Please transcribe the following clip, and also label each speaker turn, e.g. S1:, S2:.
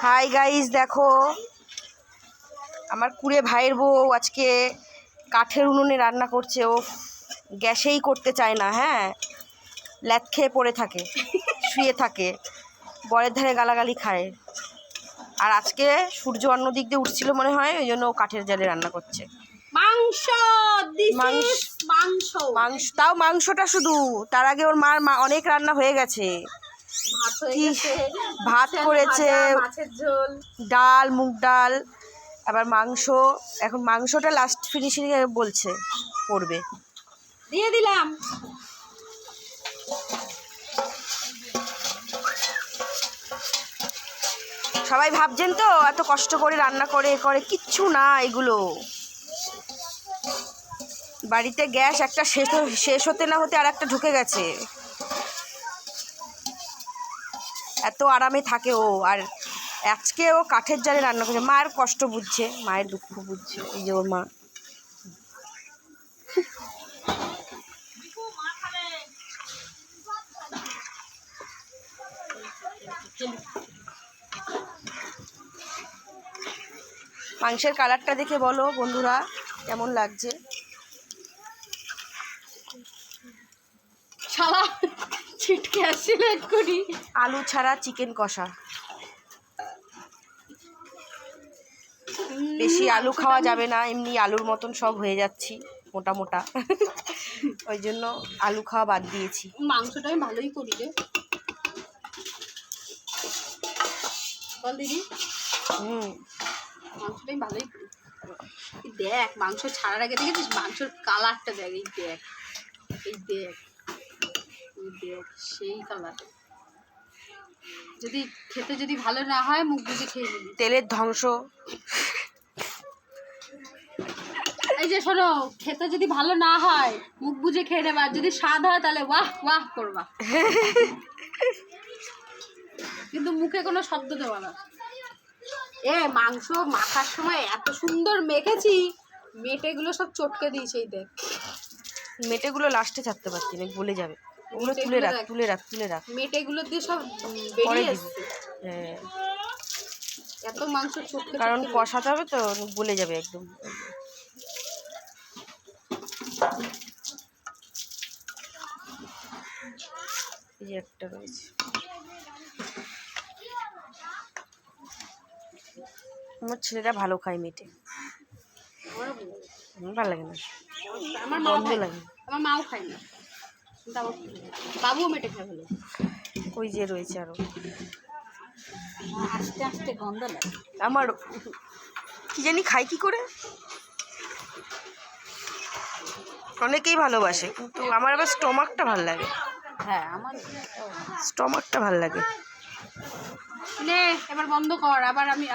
S1: Hi guys, দেখো আমার কুড়ে ভাইয়ের বউ আজকে কাঠের উনুনে রান্না করছে। ও গ্যাসেই করতে চায় না। হ্যাঁ, ল্যাদ খেয়ে পড়ে থাকে, শুয়ে থাকে, বরের ধারে গালাগালি খায়। আর আজকে সূর্য অন্য দিক দিয়ে উঠছিল মনে হয়, ওই জন্য ও কাঠের জালে রান্না করছে।
S2: মাংস
S1: মাংস, তাও মাংসটা শুধু। তার আগে ওর মার অনেক রান্না হয়ে গেছে। ভাত করেছে,
S2: মাছের ঝোল,
S1: ডাল, মুগ ডাল, আবার মাংস। এখন মাংসটা লাস্ট ফিনিশিং এ বলছে করবে।
S2: দিয়ে দিলাম।
S1: সবাই ভাবছেন তো এত কষ্ট করে রান্না করে কিচ্ছু না এগুলো। বাড়িতে গ্যাস একটা শেষ হতে না হতে আর একটা ঢুকে গেছে। এত আরামে থাকে ও, আর আজকে ও কাঠের জালে রান্না করছে। মায়ের কষ্ট বুঝছে, মায়ের দুঃখ বুঝছে। এই যে ওর মা। মাংসের কালারটা দেখে বলো বন্ধুরা কেমন লাগছে।
S2: শালা ছিটকে আসছিল এক্ষুনি।
S1: আলু ছাড়া চিকেন কষা। বেশি আলু খাওয়া যাবে না, এমনি আলুর মতন সব হয়ে যাচ্ছি মোটা মোটা। ওই জন্য আলু খাওয়া বাদ দিয়েছি।
S2: মাংসটা আমি ভালোই করি রে বল দিদি। মাংসটাই ভালোই করি। দেখ মাংস ছাড়ার আগে দেখেছিস মাংসের কালারটা দেখ। এই দেখ, এই দেখ, এই দেখ, সেই কালার। যদি খেতে যদি ভালো না হয় মুখ বুঝে খেয়ে নিবি।
S1: তেলের ধ্বংস।
S2: এই যে শোনো, খেতে যদি ভালো না হয় মুখ বুঝে খেয়ে নেবা, যদি স্বাদ হয় তাহলে ওয়াহ ওয়াহ করবা, কিন্তু মুখে কোনো শব্দ দেওয়া না। মাংস মাখার সময় এত সুন্দর মেখেছি, মেটেগুলো সব চটকে দিয়েছে। এই দেখ,
S1: মেটেগুলো লাস্টে ছাড়তে পারছি না, বলে যাবে। ওগুলো তুলে রাখ, তুলে রাখ, তুলে রাখ।
S2: মেটেগুলো দিয়ে সব বেরিয়ে আসছে।
S1: হ্যাঁ,
S2: এত মাংস চটকে,
S1: কারণ কষাতে হবে তো, বলে যাবে একদম। এই যে একটা রয়েছে। আমার ছেলেরা ভালো খায় মেটে, ভালো লাগে না,
S2: আমার
S1: গন্ধ লাগে।
S2: আমার মাও খায় না, বাবুও মেটে খায় ভালো।
S1: ওই যে রয়েছে আরো,
S2: আস্তে আস্তে গন্ধ লাগে।
S1: আমার কি জানি খাই কি করে, অনেকেই ভালোবাসে, কিন্তু আমার আবার স্টমাকটা ভাল লাগে।
S2: হ্যাঁ, আমার
S1: স্টমাকটা ভাল লাগে।
S2: নে এবার বন্ধ কর, আবার আমি